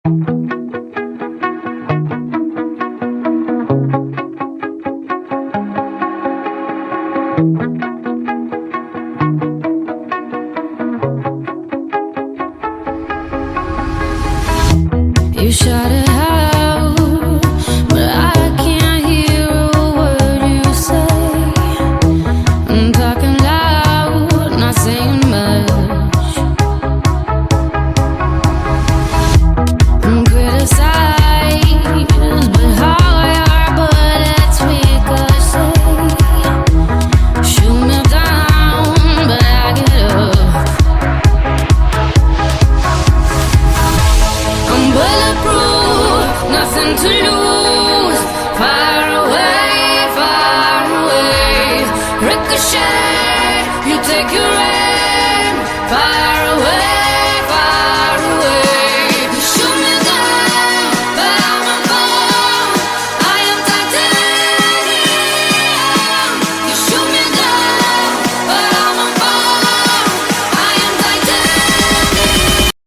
You shot it out, but I can't hear a word you say. I'm talking loud, not saying much. I'm criticized, but how your bullets ricochet. Shoot me down, but I get up. I'm bulletproof, nothing to lose. Far away. Ricochet, you take your aim. Far